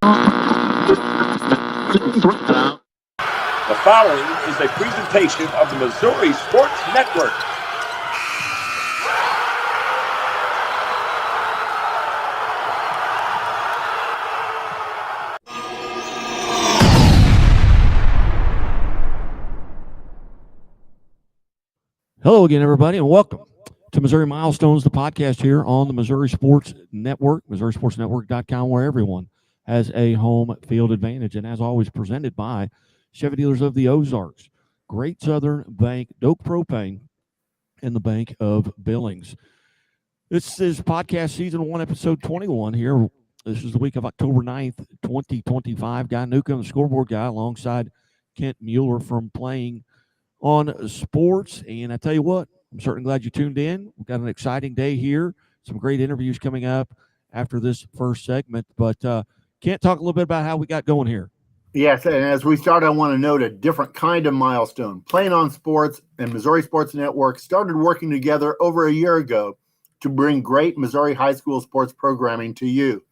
The following is a presentation of the Missouri Sports Network. Hello again, everybody, and welcome to Missouri Milestones, the podcast here on the Missouri Sports Network, MissouriSportsNetwork.com, where everyone has a home field advantage. And as always, presented by Chevy Dealers of the Ozarks, Great Southern Bank, Doak Propane, and the Bank of Billings. This is podcast season 1, episode 21 here. This is the week of October 9th, 2025. Guy Newcomb, the scoreboard guy, alongside Kent Mueller from Playing on Sports. And I tell you what, I'm certainly glad you tuned in. We've got an exciting day here. Some great interviews coming up after this first segment. But Kent, talk a little bit about how we got going here. Yes, and as we start, I want to note a different kind of milestone. Playing on Sports and Missouri Sports Network started working together over a year ago to bring great Missouri high school sports programming to you.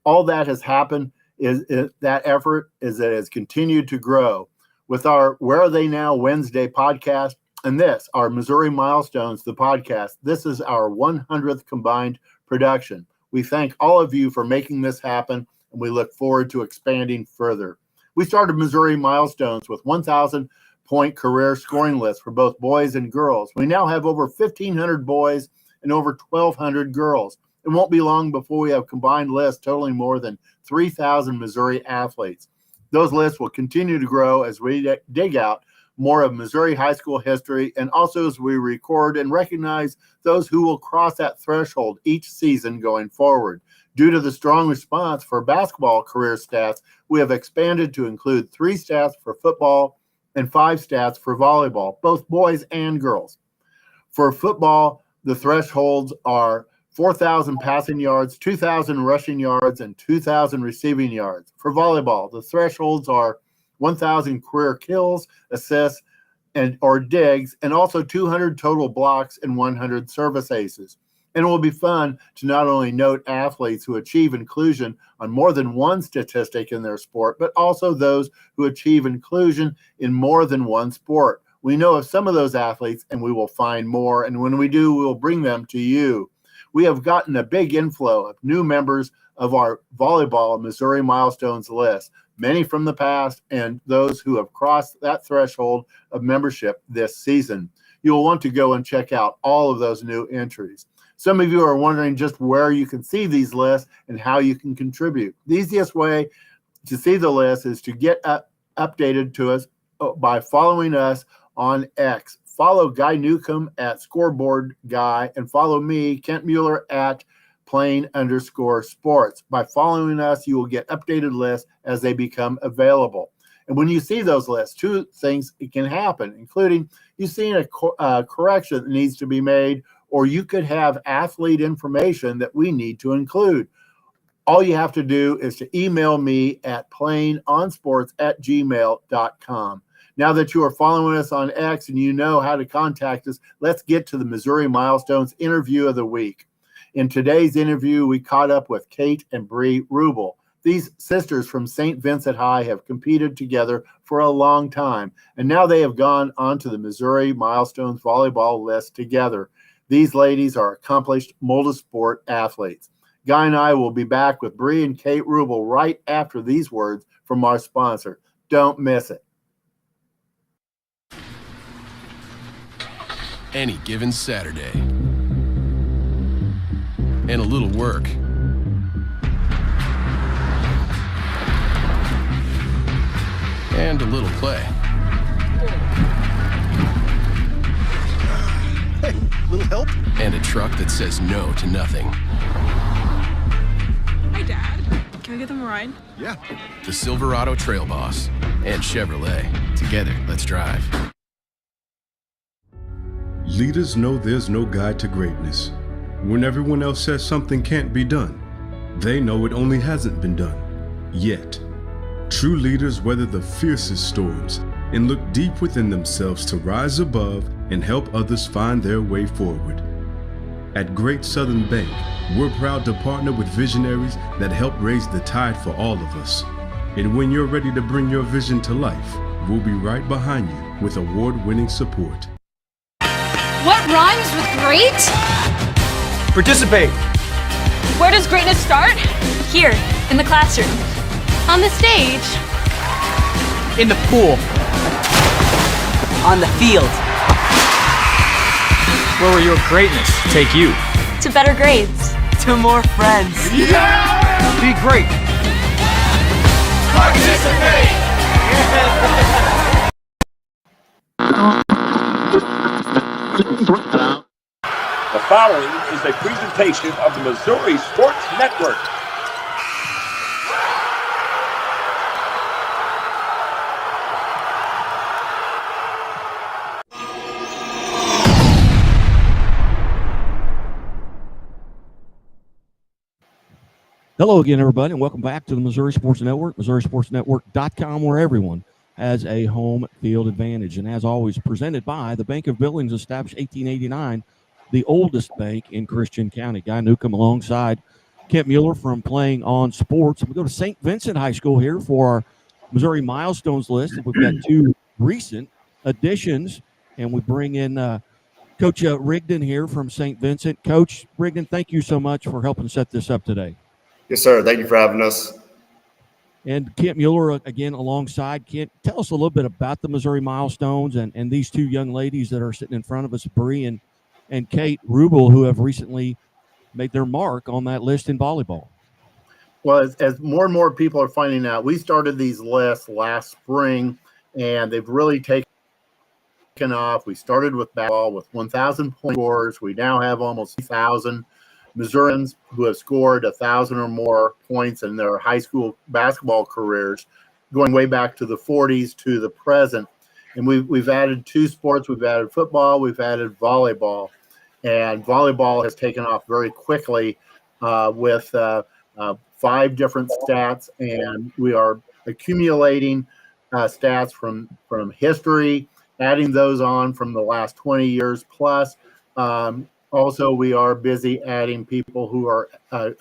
All that has happened is that effort is that it has continued to grow. With our Where Are They Now Wednesday podcast, and this, our Missouri Milestones, the podcast, this is our 100th combined production. We thank all of you for making this happen, and we look forward to expanding further. We started Missouri Milestones with 1,000-point career scoring lists for both boys and girls. We now have over 1,500 boys and over 1,200 girls. It won't be long before we have combined lists totaling more than 3,000 Missouri athletes. Those lists will continue to grow as we dig out more of Missouri high school history, and also as we record and recognize those who will cross that threshold each season going forward. Due to the strong response for basketball career stats, we have expanded to include 3 stats for football and 5 stats for volleyball, both boys and girls. For football, the thresholds are 4,000 passing yards, 2,000 rushing yards, and 2,000 receiving yards. For volleyball, the thresholds are 1,000 career kills, assists, or digs, and also 200 total blocks and 100 service aces. And it will be fun to not only note athletes who achieve inclusion on more than one statistic in their sport, but also those who achieve inclusion in more than one sport. We know of some of those athletes, and we will find more. And when we do, we will bring them to you. We have gotten a big inflow of new members of our volleyball Missouri Milestones list, many from the past and those who have crossed that threshold of membership this season. You'll want to go and check out all of those new entries. Some of you are wondering just where you can see these lists and how you can contribute. The easiest way to see the list is to get updated to us by following us on X. Follow Guy Newcomb at Scoreboard Guy, and follow me, Kent Mueller, at Plain_sports. By following us, you will get updated lists as they become available. And when you see those lists, 2 things can happen, including you see a correction that needs to be made, or you could have athlete information that we need to include. All you have to do is to email me at plainonsports@gmail.com. Now that you are following us on X and you know how to contact us, let's get to the Missouri Milestones interview of the week. In today's interview, we caught up with Kate and Brie Rubel. These sisters from St. Vincent High have competed together for a long time, and now they have gone onto the Missouri Milestones volleyball list together. These ladies are accomplished multisport athletes. Guy and I will be back with Brie and Kate Rubel right after these words from our sponsor. Don't miss it. Any given Saturday. And a little work. And a little play. Hey, little help? And a truck that says no to nothing. Hi, Dad. Can we give them a ride? Yeah. The Silverado Trail Boss and Chevrolet. Together, let's drive. Leaders know there's no guide to greatness. When everyone else says something can't be done, they know it only hasn't been done yet. True leaders weather the fiercest storms and look deep within themselves to rise above and help others find their way forward. At Great Southern Bank, we're proud to partner with visionaries that help raise the tide for all of us. And when you're ready to bring your vision to life, we'll be right behind you with award-winning support. What rhymes with great? Participate. Where does greatness start? Here, in the classroom. On the stage. In the pool. On the field. Where will your greatness take you? To better grades. To more friends. Yeah! Be great. Participate! The following is a presentation of the Missouri Sports Network. Hello again, everybody, and welcome back to the Missouri Sports Network, MissouriSportsNetwork.com, where everyone has a home field advantage. And as always, presented by the Bank of Billings, established 1889, the oldest bank in Christian County. Guy Newcomb alongside Kent Mueller from Playing on Sports. We go to St. Vincent High School here for our Missouri Milestones list. We've got two recent additions, and we bring in Coach Rigdon here from St. Vincent. Coach Rigdon, thank you so much for helping set this up today. Yes, sir. Thank you for having us. And Kent Mueller, again, alongside. Kent, tell us a little bit about the Missouri Milestones and these two young ladies that are sitting in front of us, Brie and Kate Rubel, who have recently made their mark on that list in volleyball. Well, as more and more people are finding out, we started these lists last spring, and they've really taken off. We started with basketball with 1,000 point scores. We now have almost 3,000 Missourians who have scored 1,000 or more points in their high school basketball careers, going way back to the 40s to the present. And we've added two sports. We've added football. We've added volleyball. And volleyball has taken off very quickly with 5 different stats. And we are accumulating stats from history, adding those on from the last 20 years plus. Also, we are busy adding people who are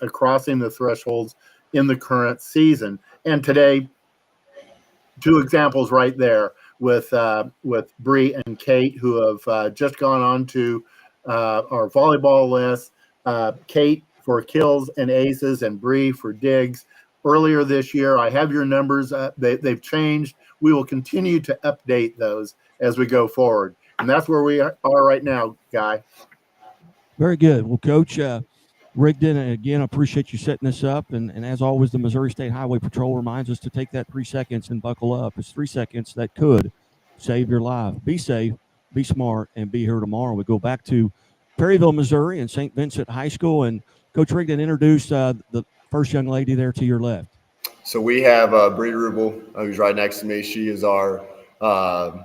crossing the thresholds in the current season. And today, 2 examples right there with Brie and Kate, who have just gone on to our volleyball list. Kate for kills and aces, and Brie for digs. Earlier this year, I have your numbers. They've changed. We will continue to update those as we go forward. And that's where we are right now, Guy. Very good. Well, Coach Rigdon, again, I appreciate you setting this up. And as always, the Missouri State Highway Patrol reminds us to take that 3 seconds and buckle up. It's 3 seconds that could save your life. Be safe, be smart, and be here tomorrow. We go back to Perryville, Missouri, and St. Vincent High School. And Coach Rigdon, introduce the first young lady there to your left. So we have Brie Rubel, who's right next to me. She is our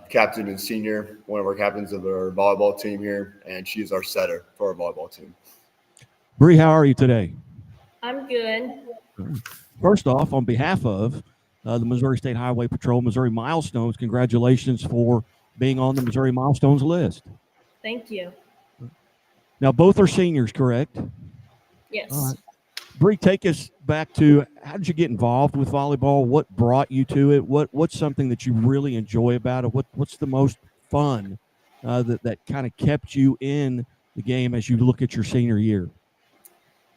captain and senior, one of our captains of our volleyball team here, and she's our setter for our volleyball team. Brie, how are you today? I'm good. First off, on behalf of the Missouri State Highway Patrol, Missouri Milestones, congratulations for being on the Missouri Milestones list. Thank you. Now, both are seniors, correct? Yes. All right. Brie, take us back to how did you get involved with volleyball? What brought you to it? What's something that you really enjoy about it? What's the most fun that kind of kept you in the game as you look at your senior year?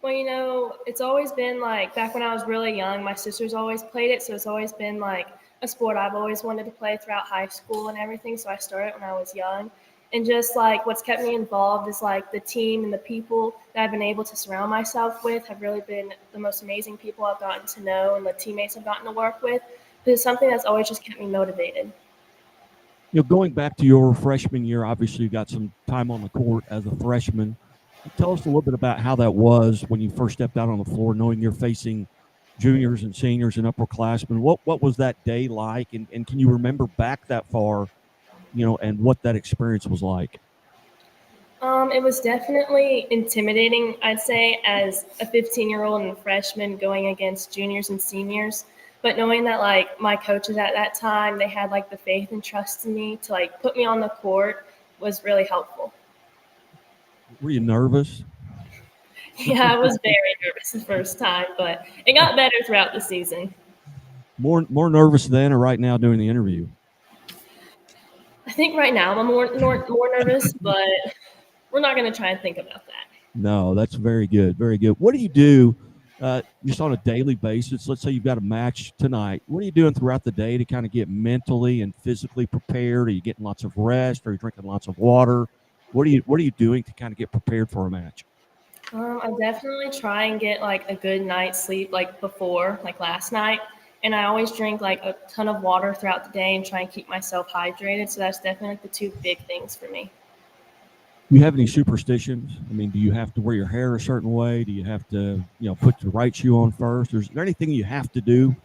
Well, it's always been like back when I was really young, my sisters always played it. So it's always been like a sport I've always wanted to play throughout high school and everything. So I started when I was young. And just like what's kept me involved is like the team and the people that I've been able to surround myself with have really been the most amazing people I've gotten to know and the teammates I've gotten to work with. It's something that's always just kept me motivated. Going back to your freshman year, obviously you got some time on the court as a freshman. Tell us a little bit about how that was when you first stepped out on the floor, knowing you're facing juniors and seniors and upperclassmen. What was that day like? And can you remember back that far, and what that experience was like? It was definitely intimidating, I'd say, as a 15-year-old and a freshman going against juniors and seniors. But knowing that, like, my coaches at that time, they had, like, the faith and trust in me to, like, put me on the court was really helpful. Were you nervous? Yeah, I was very nervous the first time, but it got better throughout the season. More nervous then or right now doing the interview? I think right now I'm more nervous, but we're not going to try and think about that. No, that's very good. Very good. What do you do just on a daily basis? Let's say you've got a match tonight. What are you doing throughout the day to kind of get mentally and physically prepared? Are you getting lots of rest? Are you drinking lots of water? What are you doing to kind of get prepared for a match? I definitely try and get like a good night's sleep, like before, like last night. And I always drink like a ton of water throughout the day and try and keep myself hydrated. So that's definitely like the two big things for me. Do you have any superstitions? I mean, do you have to wear your hair a certain way? Do you have to, put the right shoe on first? Is there anything you have to do?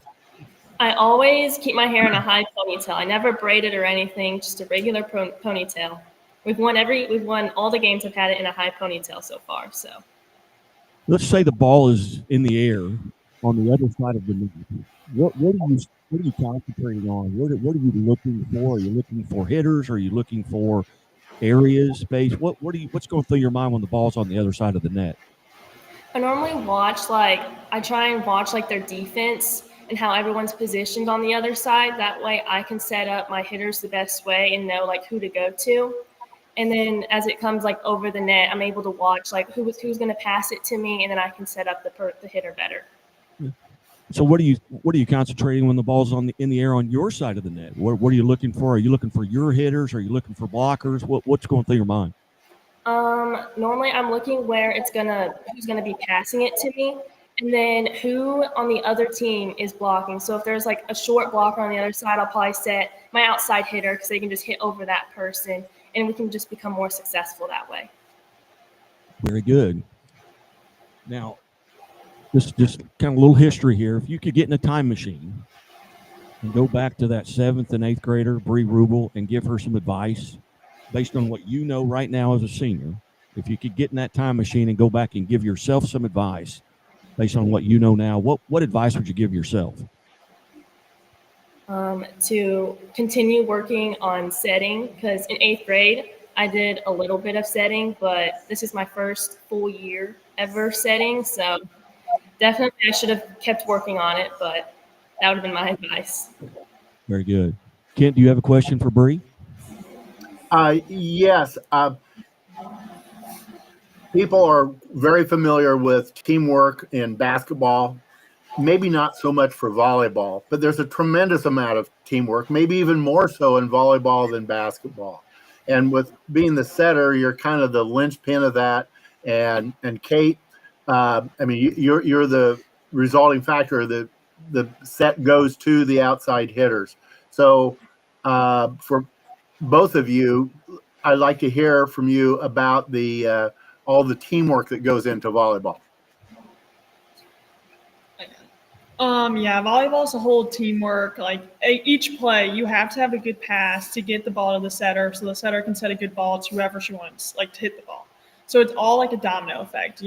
I always keep my hair in a high ponytail. I never braid it or anything, just a regular ponytail. We've won all the games. I've had it in a high ponytail so far. So Let's say the ball is in the air on the other side of the net. What are you concentrating on? What are you looking for? Are you looking for hitters? Are you looking for areas, space? What's going through your mind when the ball's on the other side of the net? I normally I try and watch like their defense and how everyone's positioned on the other side. That way I can set up my hitters the best way and know like who to go to. And then as it comes like over the net, I'm able to watch like who's going to pass it to me, and then I can set up the hitter better. So what are you concentrating when the ball's in the air on your side of the net? What are you looking for? Are you looking for your hitters? Are you looking for blockers? What's going through your mind? Normally I'm looking where who's gonna be passing it to me, and then who on the other team is blocking. So if there's like a short blocker on the other side, I'll probably set my outside hitter because they can just hit over that person, and we can just become more successful that way. Very good. Now, just kind of a little history here. If you could get in a time machine and go back to that 7th and 8th grader, Brie Rubel, and give her some advice based on what you know right now as a senior, if you could get in that time machine and go back and give yourself some advice based on what you know now, what advice would you give yourself? To continue working on setting, because in 8th grade, I did a little bit of setting, but this is my first full year ever setting. So definitely I should have kept working on it, but that would have been my advice. Very good. Kent, do you have a question for Brie? Yes. People are very familiar with teamwork in basketball, maybe not so much for volleyball, but there's a tremendous amount of teamwork, maybe even more so in volleyball than basketball. And with being the setter, you're kind of the linchpin of that. And Kate, you're the resulting factor. The set goes to the outside hitters. So for both of you, I'd like to hear from you about the all the teamwork that goes into volleyball. Yeah, volleyball is a whole teamwork. Like each play, you have to have a good pass to get the ball to the setter, so the setter can set a good ball to whoever she wants, like to hit the ball. So it's all like a domino effect,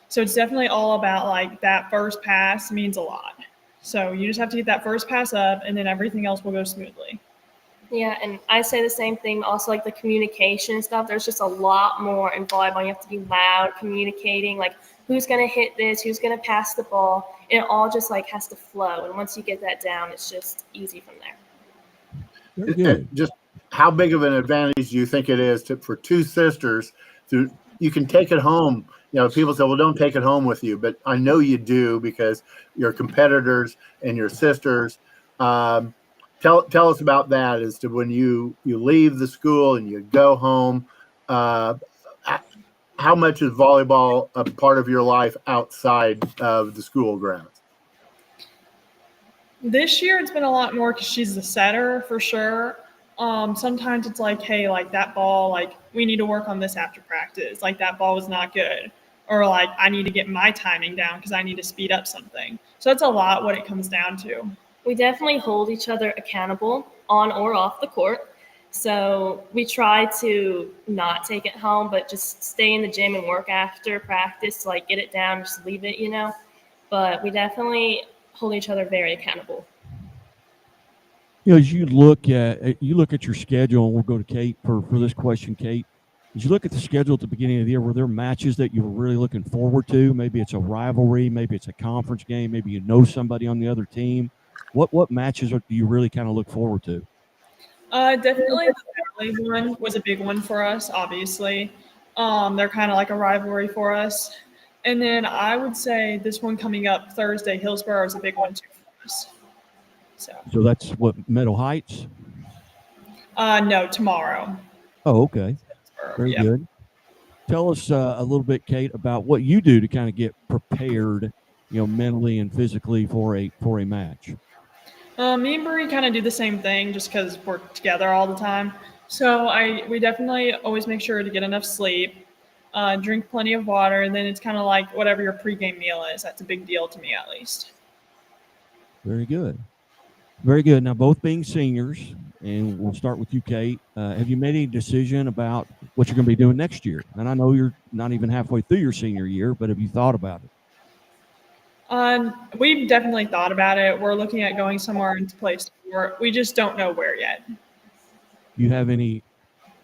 So it's definitely all about like that first pass means a lot. So you just have to get that first pass up, and then everything else will go smoothly. Yeah, and I say the same thing. Also, like the communication stuff. There's just a lot more in volleyball. You have to be loud, communicating, like who's going to hit this, who's going to pass the ball. And it all just like has to flow. And once you get that down, it's just easy from there. Very good. Just how big of an advantage do you think it is for two sisters you can take it home? People say, well, don't take it home with you, but I know you do because you're competitors and your sisters. Tell us about that as to when you leave the school and you go home. How much is volleyball a part of your life outside of the school grounds? This year it's been a lot more because she's the setter for sure. Sometimes it's like, hey, like that ball, like we need to work on this after practice. Like that ball was not good. Or like I need to get my timing down because I need to speed up something. So that's a lot what it comes down to. We definitely hold each other accountable on or off the court. So we try to not take it home, but just stay in the gym and work after practice to like get it down, just leave it, But we definitely hold each other very accountable. As you look at your schedule, and we'll go to Kate for this question, Kate. As you look at the schedule at the beginning of the year, were there matches that you were really looking forward to? Maybe it's a rivalry, maybe it's a conference game, maybe you know somebody on the other team. What matches do you really kind of look forward to? Definitely the Valley one was a big one for us, obviously. They're kind of like a rivalry for us. And then I would say this one coming up Thursday, Hillsborough, is a big one too for us. So that's what, Meadow Heights? No, tomorrow. Oh, okay. Very Yep. good. Tell us a little bit, Kate, about what you do to kind of get prepared, mentally and physically for a match. Me and Brie kind of do the same thing just because we're together all the time. So we definitely always make sure to get enough sleep, drink plenty of water, and then it's kind of like whatever your pregame meal is. That's a big deal to me, at least. Very good. Very good. Now, both being seniors, and we'll start with you, Kate. Have you made any decision about what you're going to be doing next year? And I know you're not even halfway through your senior year, but have you thought about it? We've definitely thought about it. We're looking at going somewhere to play sport. We just don't know where yet. Do you have any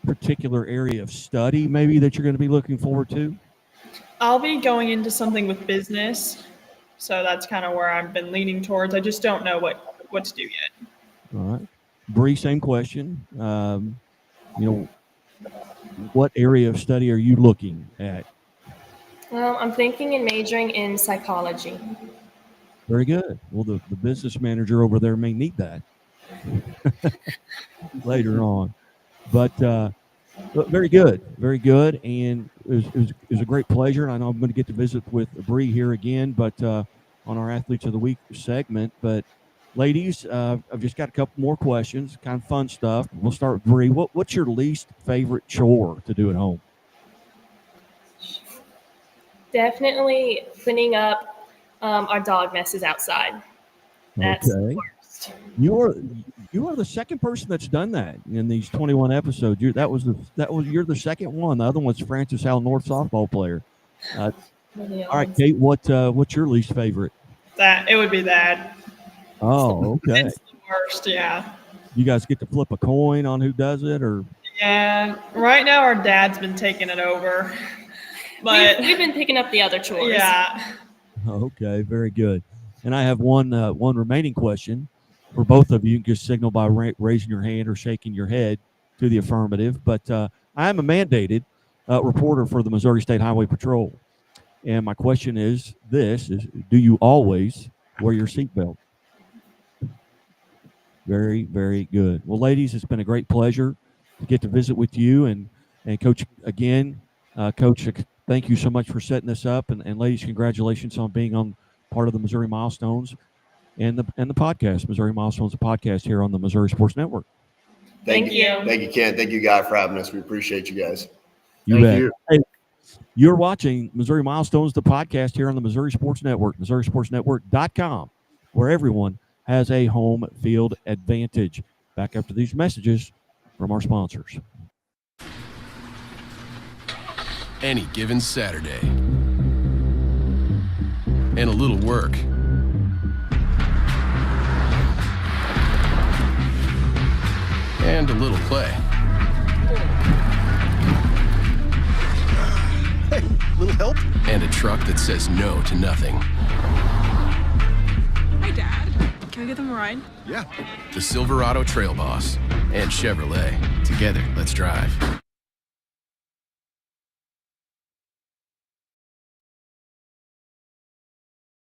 particular area of study maybe that you're going to be looking forward to? I'll be going into something with business. So that's kind of where I've been leaning towards. I just don't know what to do yet. All right. Bree, same question. What area of study are you looking at? I'm thinking in majoring in psychology. Very good. Well, the business manager over there may need that later on. But very good. Very good. And it was a great pleasure. And I know I'm going to get to visit with Bree here again, but on our Athletes of the Week segment. But ladies, I've just got a couple more questions, kind of fun stuff. We'll start with Bree. What's your least favorite chore to do at home? Definitely cleaning up our dog messes outside. That's the worst. You are the second person that's done that in these 21 episodes. You're the second one. The other one's Francis Howell North softball player. All right, Kate. What's your least favorite? It would be that. Oh, okay. It's the worst, yeah. You guys get to flip a coin on who does it, or? Yeah. Right now, our dad's been taking it over. But we've been picking up the other chores. Yeah. Okay, very good. And I have one remaining question for both of you. You can just signal by raising your hand or shaking your head to the affirmative. But I am a mandated reporter for the Missouri State Highway Patrol. And my question is do you always wear your seatbelt? Very, very good. Well, ladies, it's been a great pleasure to get to visit with you. And Coach, again, Coach, thank you so much for setting this up. And ladies, congratulations on being on part of the Missouri Milestones and the podcast, Missouri Milestones, the podcast here on the Missouri Sports Network. Thank you. Thank you, Ken. Thank you, guys, for having us. We appreciate you guys. Thank you. Hey, you're watching Missouri Milestones, the podcast here on the Missouri Sports Network, MissouriSportsNetwork.com, where everyone has a home field advantage. Back after these messages from our sponsors. Any given Saturday. And a little work. And a little play. Hey, little help? And a truck that says no to nothing. Hi, Dad. Can we give them a ride? Yeah. The Silverado Trail Boss and Chevrolet. Together, let's drive.